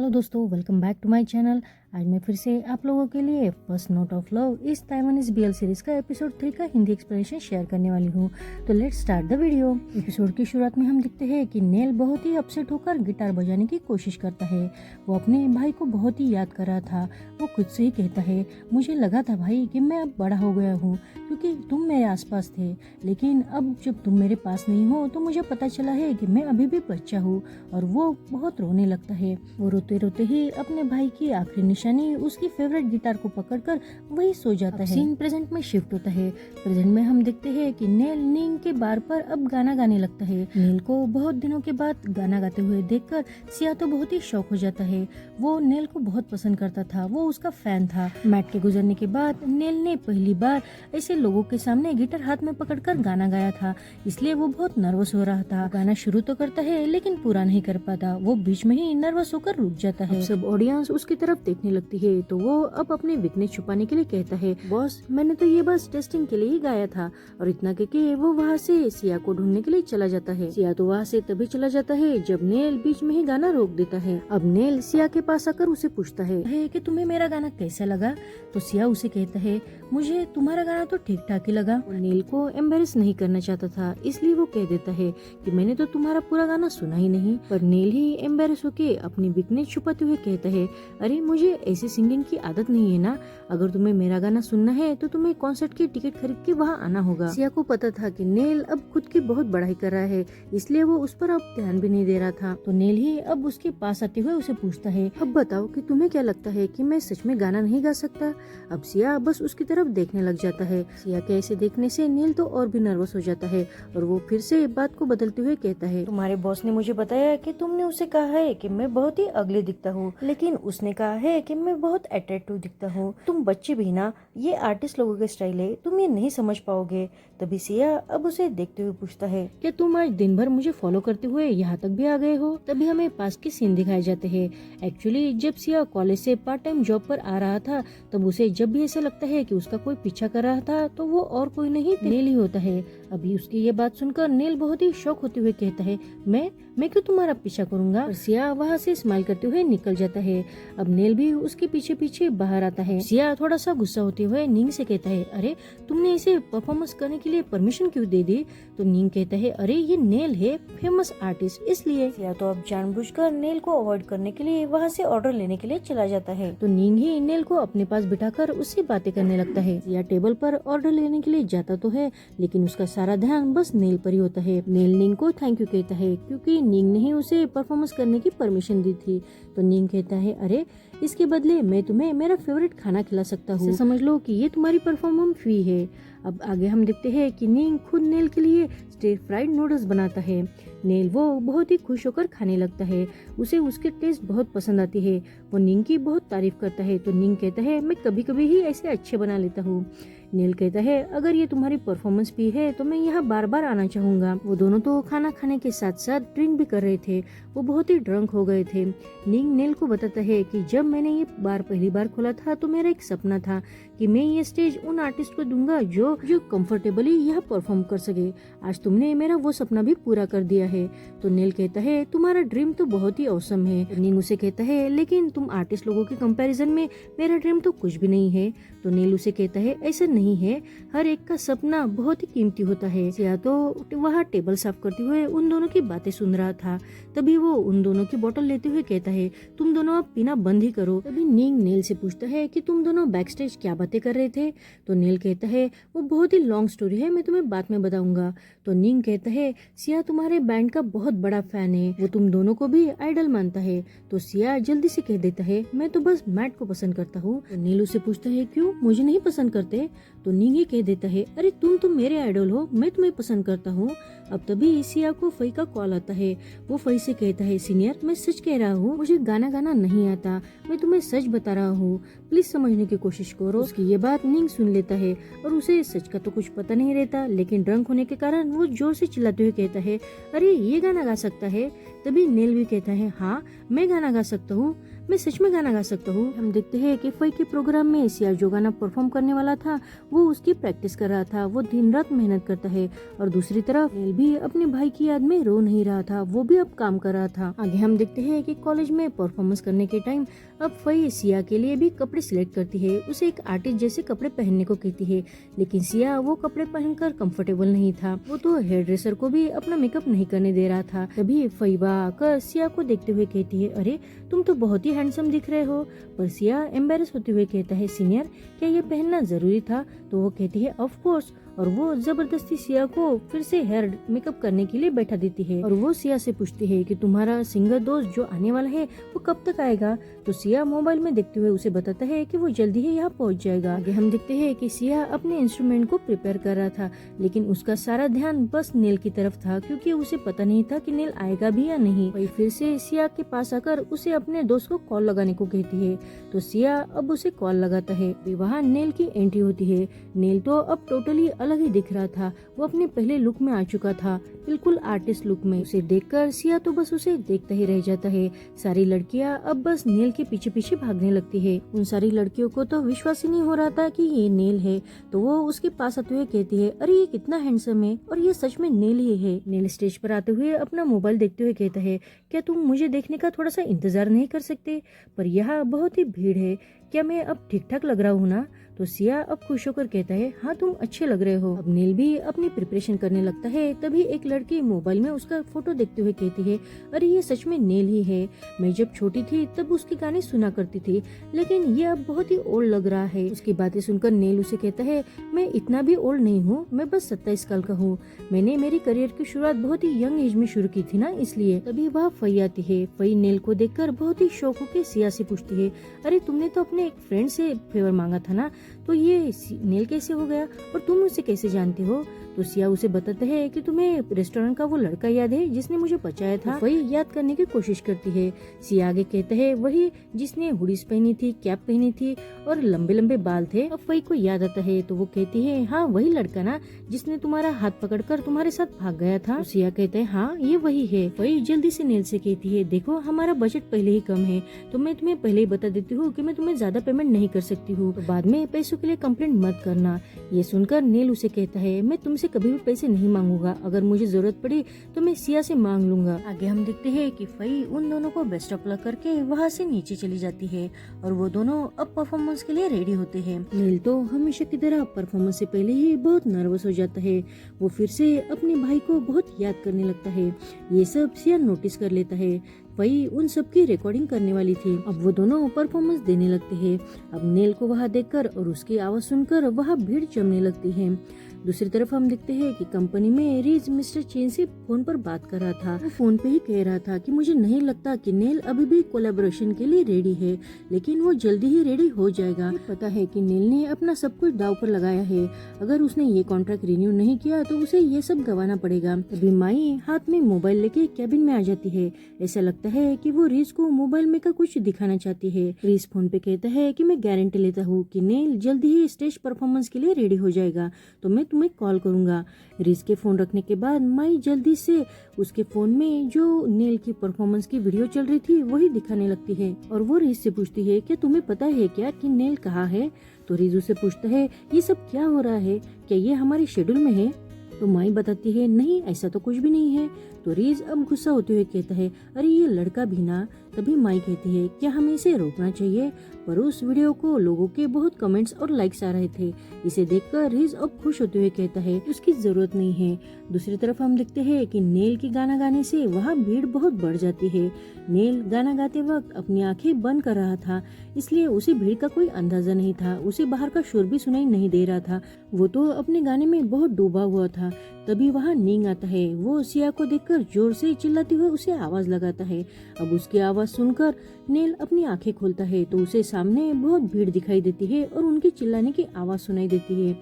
Hello दोस्तों, welcome back to my channel. आज मैं फिर से आप लोगों के लिए फर्स्ट नोट ऑफ लव इस ताइवानीज बीएल सीरीज का एपिसोड 3 का हिंदी एक्सप्लेनेशन शेयर करने वाली हूँ। तो let's start the video. Episode की शुरुआत में हम देखते हैं कि नेल बहुत ही अपसेट होकर गिटार बजाने की कोशिश करता है। वो अपने भाई को बहुत ही याद कर रहा था। वो खुद से ही कहता है, मुझे लगा था भाई कि मैं अब बड़ा हो गया हूँ क्योंकि तुम मेरे आसपास थे, लेकिन अब जब तुम मेरे पास नहीं हो तो मुझे पता चला है कि मैं अभी भी बच्चा हूँ। और वो बहुत रोने लगता है। वो रोते रोते ही अपने भाई की आखिरी निशानी उसकी फेवरेट गिटार को पकड़कर वही सो जाता है। सीन प्रेजेंट में शिफ्ट होता है। प्रेजेंट में हम देखते हैं कि नेल नींग के बार पर अब गाना गाने लगता है। नेल को बहुत दिनों के बाद गाना गाते हुए देखकर सिया तो बहुत ही शौक हो जाता है। वो नेल को बहुत पसंद करता था, वो उसका फैन था। मैट के गुजरने के बाद नेल ने पहली बार ऐसे लोगों के सामने गिटार हाथ में पकड़कर गाना गाया था, इसलिए वो बहुत नर्वस हो रहा था। गाना शुरू तो करता है लेकिन पूरा नहीं कर पाता। वो बीच में ही नर्वस होकर रुक जाता है। सब ऑडियंस उसकी तरफ देखने लगती है तो वो अब अपने वीकनेस छुपाने के लिए कहता है, बॉस मैंने तो ये बस टेस्टिंग के लिए ही गाया था। और इतना कहके वो वहाँ से सिया को ढूंढने के लिए चला जाता है। सिया तो वहाँ से तभी चला जाता है जब नेल बीच में ही गाना रोक देता है। अब नेल सिया के पास आकर उसे पूछता है कि तुम्हें मेरा गाना कैसा लगा। तो सिया उसे कहता है, मुझे तुम्हारा गाना तो ठीक ठाक ही लगा। नेल को एम्बेरस नहीं करना चाहता था, इसलिए वो कह देता है कि मैंने तो तुम्हारा पूरा गाना सुना ही नहीं। पर नेल ही एम्बेरस होके अपनी वीकनेस छुपाते हुए कहता है, अरे मुझे ऐसी सिंगिंग की आदत नहीं है ना। अगर तुम्हें मेरा गाना सुनना है तो तुम्हें कॉन्सर्ट की टिकट खरीद के वहाँ आना होगा। सिया को पता था कि नेल अब खुद की बहुत बड़ाई कर रहा है, इसलिए वो उस पर अब ध्यान भी नहीं दे रहा था। तो नेल ही अब उसके पास आते हुए उसे पूछता है, अब बताओ कि तुम्हें क्या लगता है कि मैं सच में गाना नहीं गा सकता। अब सिया बस उसकी तरफ देखने लग जाता है। सिया के ऐसे देखने से नेल तो और भी नर्वस हो जाता है और वो फिर से बात को बदलते हुए कहता है, तुम्हारे बॉस ने मुझे बताया कि तुमने उसे कहा है कि मैं बहुत ही अगली दिखता हूँ, लेकिन उसने कहा है कि मैं बहुत अट्रैक्टिव दिखता हूँ। तुम बच्चे भी ना, ये आर्टिस्ट लोगों के स्टाइल है, तुम ये नहीं समझ पाओगे। तभी सिया अब उसे देखते हुए पूछता है, क्या तुम आज दिन भर मुझे फॉलो करते हुए यहाँ तक भी आ गए हो। तभी हमें पास के सीन दिखाए जाते हैं। एक्चुअली जब सिया कॉलेज से पार्ट टाइम जॉब पर आ रहा था तब उसे जब भी ऐसा लगता है कि उसका कोई पीछा कर रहा था तो वो और कोई नहीं नेल ही होता है। अभी उसकी ये बात सुनकर नेल बहुत ही शौक होते हुए कहता है, मैं क्यों तुम्हारा पीछा करूंगा। और सिया वहाँ से स्माइल करते हुए निकल जाता है। अब नेल भी उसके पीछे पीछे बाहर आता है। सिया थोड़ा सा गुस्सा होते हुए नींग से कहता है, अरे तुमने इसे परफॉर्मेंस करने के लिए परमिशन क्यों दे दी। तो नींग कहता है, अरे ये नेल है फेमस आर्टिस्ट, इसलिए। सिया तो अब जानबूझकर नेल को अवॉइड करने के लिए वहाँ से ऑर्डर लेने के लिए चला जाता है। तो नींग ही नेल को अपने पास बिठाकर उससे बातें करने लगता है। सिया टेबल पर ऑर्डर लेने के लिए जाता तो है, लेकिन उसका सारा ध्यान बस नेल पर ही होता है। नेल नींग को थैंक यू कहता है क्योंकि नींग ने ही उसे परफॉर्मेंस करने की परमिशन दी थी। तो नींग कहता है, अरे इसके बदले मैं तुम्हें मेरा फेवरेट खाना खिला सकता हूँ, समझ लो कि ये तुम्हारी परफॉर्मेंस फी है। अब आगे हम देखते हैं कि नींग खुद नेल के लिए स्टिर फ्राइड नूडल्स बनाता है। नेल वो बहुत ही खुश होकर खाने लगता है। उसे उसके टेस्ट बहुत पसंद आती है। वो नींग की बहुत तारीफ करता है। तो नींग कहता है, मैं कभी कभी ही ऐसे अच्छे बना लेता हूँ। नेल कहता है, अगर ये तुम्हारी परफॉर्मेंस भी है तो मैं यहाँ बार बार आना चाहूंगा। वो दोनों तो खाना खाने के साथ साथ ड्रिंक भी कर रहे थे। वो बहुत ही ड्रंक हो गए थे। नींग नेल को बताता है कि जब मैंने ये बार पहली बार खोला था तो मेरा एक सपना था कि मैं ये स्टेज उन आर्टिस्ट को दूंगा जो कंफर्टेबली यह परफॉर्म कर सके। आज तुमने मेरा वो सपना भी पूरा कर दिया है। तो नेल कहता है, तुम्हारा ड्रीम तो बहुत ही औसम है। नींग उसे कहता है, लेकिन तुम आर्टिस्ट लोगों के कंपैरिजन में मेरा ड्रीम तो कुछ भी नहीं है। तो नेल उसे कहता है, ऐसा नहीं है, हर एक का सपना बहुत ही कीमती होता है। सिया तो वहाँ टेबल साफ करते हुए उन दोनों की बातें सुन रहा था। तभी वो उन दोनों की बोतल लेते हुए कहता है, तुम दोनों अब पीना बंद ही करो। तभी नींग नेल से पूछता है कि तुम दोनों बैक स्टेज क्या बातें कर रहे थे। तो नेल कहता है, वो बहुत ही लॉन्ग स्टोरी है, मैं तुम्हें बाद में बताऊंगा। तो नींग कहता है, सिया तुम्हारे बैंड का बहुत बड़ा फैन है, वो तुम दोनों को भी आइडल मानता है। तो सिया जल्दी से कह देता है, मैं तो बस मैट को पसंद करता हूँ। तो नील उसे पूछता है, क्यों, मुझे नहीं पसंद करते। तो नींग ही कह देता है, अरे तुम तो मेरे आइडल हो, मैं तुम्हें पसंद करता हूँ। अब तभी सिया को फई का कॉल आता है। वो फई से कहता है, सीनियर मैं सच कह रहा हूँ, मुझे गाना गाना नहीं आता, मैं तुम्हें सच बता रहा हूँ, प्लीज समझने की कोशिश करो। उसकी ये बात नींग सुन लेता है और उसे सच का तो कुछ पता नहीं रहता, लेकिन ड्रंक होने के कारण वो जोर से चिल्लाते हुए कहता है, अरे ये गाना गा सकता है। तभी नेल भी कहता है हाँ मैं गाना गा सकता हूँ, मैं सच में गाना गा सकता हूँ। हम देखते हैं कि फई के प्रोग्राम में सिया जो गाना परफॉर्म करने वाला था वो उसकी प्रैक्टिस कर रहा था, वो दिन रात मेहनत करता है। और दूसरी तरफ नेल भी अपने भाई की याद में रो नहीं रहा था, वो भी अब काम कर रहा था। आगे हम देखते हैं कि कॉलेज में परफॉर्मेंस करने के टाइम अब फई सिया के लिए भी कपड़े सिलेक्ट करती है, उसे एक आर्टिस्ट जैसे कपड़े पहनने को कहती है, लेकिन सिया वो कपड़े पहनकर कंफर्टेबल नहीं था। वो तो हेयर ड्रेसर को भी अपना मेकअप नहीं करने दे रहा था। तभी फईबा आकर सिया को देखते हुए कहती है अरे तुम तो बहुत ही हैंडसम दिख रहे हो। पर सिया एम्बेरस होते हुए कहता है सीनियर क्या ये पहनना जरूरी था? तो वो कहती है ऑफ कोर्स, और वो जबरदस्ती सिया को फिर से हेयर मेकअप करने के लिए बैठा देती है। और वो सिया से पूछती है कि तुम्हारा सिंगर दोस्त जो आने वाला है वो कब तक आएगा? तो सिया मोबाइल में देखते हुए उसे बताता है कि वो जल्दी ही यहाँ पहुँच जाएगा। आगे हम देखते हैं कि सिया अपने इंस्ट्रूमेंट को प्रिपेयर कर रहा था, लेकिन उसका सारा ध्यान बस नेल की तरफ था, क्योंकि उसे पता नहीं था कि नेल आएगा भी या नहीं। वही फिर से सिया के पास आकर उसे अपने दोस्त को कॉल लगाने को कहती है, तो सिया अब उसे कॉल लगाता है। वहाँ नेल की एंट्री होती है। नेल तो अब टोटली अलग ही दिख रहा था, वो अपने पहले लुक में आ चुका था, बिल्कुल आर्टिस्ट लुक में। उसे देखकर सिया तो बस उसे देखता ही रह जाता है। सारी लड़कियां अब बस नेल के पीछे पीछे भागने लगती है। उन सारी लड़कियों को तो विश्वास ही नहीं हो रहा था कि ये नेल है, तो वो उसके पास आते हुए कहती है अरे ये कितना हैंडसम है और ये सच में नेल ही है। नेल स्टेज पर आते हुए अपना मोबाइल देखते हुए कहता है क्या तुम मुझे देखने का थोड़ा सा इंतजार नहीं कर सकते? पर यहाँ बहुत ही भीड़ है, क्या मैं अब ठीक ठाक लग रहा हूँ ना? तो सिया अब खुश होकर कहता है हाँ तुम अच्छे लग रहे हो। अब नील भी अपनी प्रिपरेशन करने लगता है। तभी एक लड़की मोबाइल में उसका फोटो देखते हुए कहती है अरे ये सच में नेल ही है, मैं जब छोटी थी तब उसके गाने सुना करती थी, लेकिन ये अब बहुत ही ओल्ड लग रहा है। उसकी बातें सुनकर नेल उसे कहता है मैं इतना भी ओल्ड नहीं हूँ, मैं बस 27 साल का हूँ, मैंने मेरी करियर की शुरुआत बहुत ही यंग एज में शुरू की थी ना, इसलिए। तभी वह फई आती है। फई नेल को देखकर बहुत ही शौक होकर सिया से पूछती है अरे तुमने तो अपने एक फ्रेंड से फेवर मांगा था ना, तो ये नेल कैसे हो गया और तुम उसे कैसे जानते हो? तो सिया उसे बताता है कि तुम्हें रेस्टोरेंट का वो लड़का याद है जिसने मुझे बचाया था? तो वही याद करने की कोशिश करती है। सिया आगे कहता है वही जिसने हुडीज पहनी थी, कैप पहनी थी और लंबे लंबे बाल थे। अब वही को याद आता है तो वो कहती है हाँ वही लड़का ना जिसने तुम्हारा हाथ पकड़कर तुम्हारे साथ भाग गया था। तो सिया कहता है हाँ ये वही है। वही जल्दी से नेल से कहती है देखो हमारा बजट पहले ही कम है, तो मैं तुम्हें पहले ही बता देती हूँ कि मैं तुम्हें ज्यादा पेमेंट नहीं कर सकती हूँ, तो बाद में पैसों के लिए कंप्लेंट मत करना। ये सुनकर नेल उसे कहता है मैं तुमसे कभी भी पैसे नहीं मांगूंगा, अगर मुझे जरूरत पड़ी तो मैं सिया से मांग लूंगा। आगे हम देखते हैं कि फई उन दोनों को बेस्ट ऑफ लक करके वहाँ से नीचे चली जाती है और वो दोनों अब परफॉर्मेंस के लिए रेडी होते हैं। नेल तो हमेशा की तरह परफॉर्मेंस से पहले ही बहुत नर्वस हो जाता है। वो फिर से अपने भाई को बहुत याद करने लगता है। ये सब सिया नोटिस कर लेता है। वही उन सब की रिकॉर्डिंग करने वाली थी। अब वो दोनों परफॉर्मेंस देने लगते हैं। अब नेल को वहाँ देखकर और उसकी आवाज सुनकर वहाँ भीड़ जमने लगती है। दूसरी तरफ हम देखते हैं कि कंपनी में रीज मिस्टर चेन से फोन पर बात कर रहा था। वो फोन पे ही कह रहा था कि मुझे नहीं लगता कि नेल अभी भी कोलैबोरेशन के लिए रेडी है, लेकिन वो जल्दी ही रेडी हो जाएगा। पता है कि नेल ने अपना सब कुछ दाव पर लगाया है, अगर उसने ये कॉन्ट्रैक्ट रिन्यू नहीं किया तो उसे ये सब गंवाना पड़ेगा। तभी माई हाथ में मोबाइल लेके कैबिन में आ जाती है। ऐसा लगता है कि वो रीज को मोबाइल में का कुछ दिखाना चाहती है। रीज फोन पे कहता है कि मैं गारंटी लेता हूँ कि नेल जल्दी ही स्टेज परफॉर्मेंस के लिए रेडी हो जाएगा, तो मैं तुम्हें कॉल करूंगा। रीज के फोन रखने के बाद माई जल्दी से उसके फोन में जो नेल की परफॉर्मेंस की वीडियो चल रही थी वही दिखाने लगती है और वो रीज से पूछती है क्या तुम्हें पता है क्या कि नेल कहाँ है? तो रीज उसे पूछता है ये सब क्या हो रहा है, क्या ये हमारे शेड्यूल में है? तो माई बताती है नहीं ऐसा तो कुछ भी नहीं है। तो रीज अब गुस्सा होते हुए कहता है अरे ये लड़का भी ना। तभी माई कहती है क्या हमें इसे रोकना चाहिए? पर उस वीडियो को लोगों के बहुत कमेंट्स और लाइक्स आ रहे थे। इसे देखकर रीज अब खुश होते हुए कहता है उसकी जरूरत नहीं है। दूसरी तरफ हम देखते हैं कि नेल की गाना गाने से वहाँ भीड़ बहुत बढ़ जाती है। नेल गाना गाते वक्त अपनी आंखें बंद कर रहा था, इसलिए उसे भीड़ का कोई अंदाजा नहीं था। उसे बाहर का शोर भी सुनाई नहीं दे रहा था, वो तो अपने गाने में बहुत डूबा हुआ था। तभी वहाँ नींग आता है। वो सिया को देखकर जोर से चिल्लाते हुए उसे आवाज लगाता है। अब उसकी आवाज सुनकर नेल अपनी आंखें खोलता है तो उसे सामने बहुत भीड़ दिखाई देती है और उनके चिल्लाने की आवाज सुनाई देती है।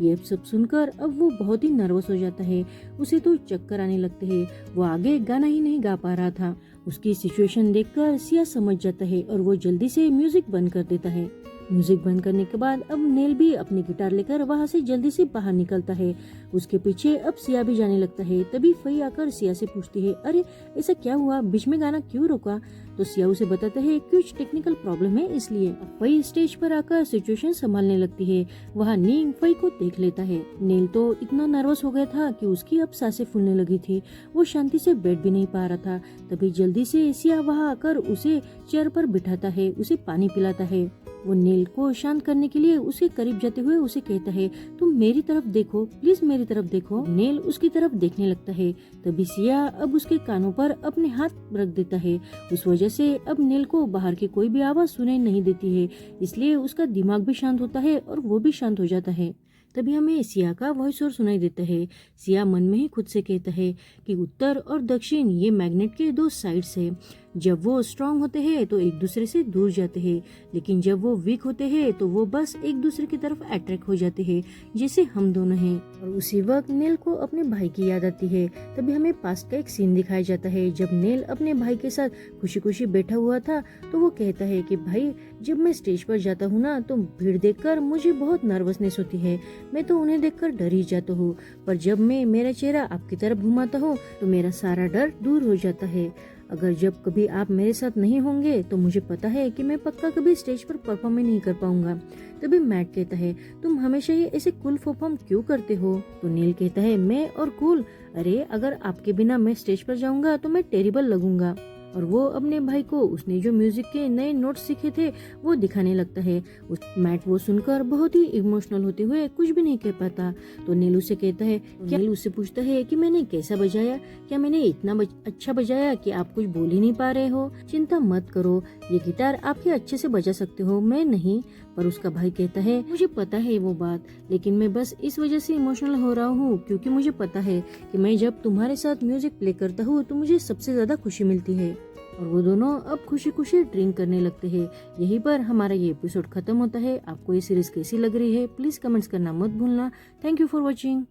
ये सब सुनकर अब वो बहुत ही नर्वस हो जाता है। उसे तो चक्कर आने लगते हैं। वो आगे गाना ही नहीं गा पा रहा था। उसकी सिचुएशन देखकर सिया समझ जाता है और वो जल्दी से म्यूजिक बंद कर देता है। म्यूजिक बंद करने के बाद अब नेल भी अपनी गिटार लेकर वहाँ से जल्दी से बाहर निकलता है। उसके पीछे अब सिया भी जाने लगता है। तभी फई आकर सिया से पूछती है, अरे ऐसा क्या हुआ, बीच में गाना क्यों रोका? तो सिया उसे बताता है कुछ टेक्निकल प्रॉब्लम है इसलिए। फई स्टेज पर आकर सिचुएशन संभालने लगती है। वहाँ नींग फई को देख लेता है। नेल तो इतना नर्वस हो गया था कि उसकी अब सांसें फूलने लगी थी। वो शांति से बैठ भी नहीं पा रहा था। तभी जल्दी से सिया वहाँ आकर उसे चेयर पर बिठाता है, उसे पानी पिलाता है। वो नेल को शांत करने के लिए उसके करीब जाते हुए उसे कहता है, तुम मेरी तरफ देखो, प्लीज मेरी तरफ देखो। नेल उसकी तरफ देखने लगता है। तभी सिया अब उसके कानों पर अपने हाथ रख देता है। उस वजह से अब नेल को बाहर की कोई भी आवाज सुनाई नहीं देती है, इसलिए उसका दिमाग भी शांत होता है और वो भी शांत हो जाता है। तभी हमें सिया का वॉइस और सुनाई देता है। सिया मन में ही खुद से कहता है कि उत्तर और दक्षिण ये मैग्नेट के दो साइड्स है। जब वो स्ट्रांग होते हैं तो एक दूसरे से दूर जाते हैं, लेकिन जब वो वीक होते हैं तो वो बस एक दूसरे की तरफ अट्रैक्ट हो जाते हैं, जैसे हम दोनों हैं। और उसी वक्त नेल को अपने भाई की याद आती है। तभी हमें पास्ट का एक सीन दिखाया जाता है। जब नेल अपने भाई के साथ खुशी खुशी बैठा हुआ था तो वो कहता है कि भाई, जब मैं स्टेज पर जाता हूँ ना तो भीड़ देखकर मुझे बहुत नर्वसनेस होती है। मैं तो उन्हें देखकर डर ही जाता हूँ, पर जब मैं मेरा चेहरा आपकी तरफ घुमाता हूँ तो मेरा सारा डर दूर हो जाता है। अगर जब कभी आप मेरे साथ नहीं होंगे तो मुझे पता है कि मैं पक्का कभी स्टेज पर परफॉर्म नहीं कर पाऊंगा। तभी मैट कहता है, तुम हमेशा ही ऐसे कूल परफॉर्म क्यों करते हो? तो नील कहता है, मैं और कूल, अरे अगर आपके बिना मैं स्टेज पर जाऊंगा तो मैं टेरिबल लगूंगा। और वो अपने भाई को उसने जो म्यूजिक के नए नोट्स सीखे थे वो दिखाने लगता है। उस मैट वो सुनकर बहुत ही इमोशनल होते हुए कुछ भी नहीं कह पाता। तो नील उससे कहता है, क्या नील उससे पूछता है कि मैंने कैसा बजाया, क्या मैंने इतना अच्छा बजाया कि आप कुछ बोल ही नहीं पा रहे हो? चिंता मत करो, ये गिटार आप ही अच्छे से बजा सकते हो, मैं नहीं। पर उसका भाई कहता है, मुझे पता है वो बात, लेकिन मैं बस इस वजह से इमोशनल हो रहा हूँ क्योंकि मुझे पता है कि मैं जब तुम्हारे साथ म्यूजिक प्ले करता हूँ तो मुझे सबसे ज्यादा खुशी मिलती है। और वो दोनों अब खुशी खुशी ड्रिंक करने लगते हैं। यहीं पर हमारा ये एपिसोड खत्म होता है। आपको ये सीरीज कैसी लग रही है प्लीज कमेंट्स करना मत भूलना। Thank you for watching.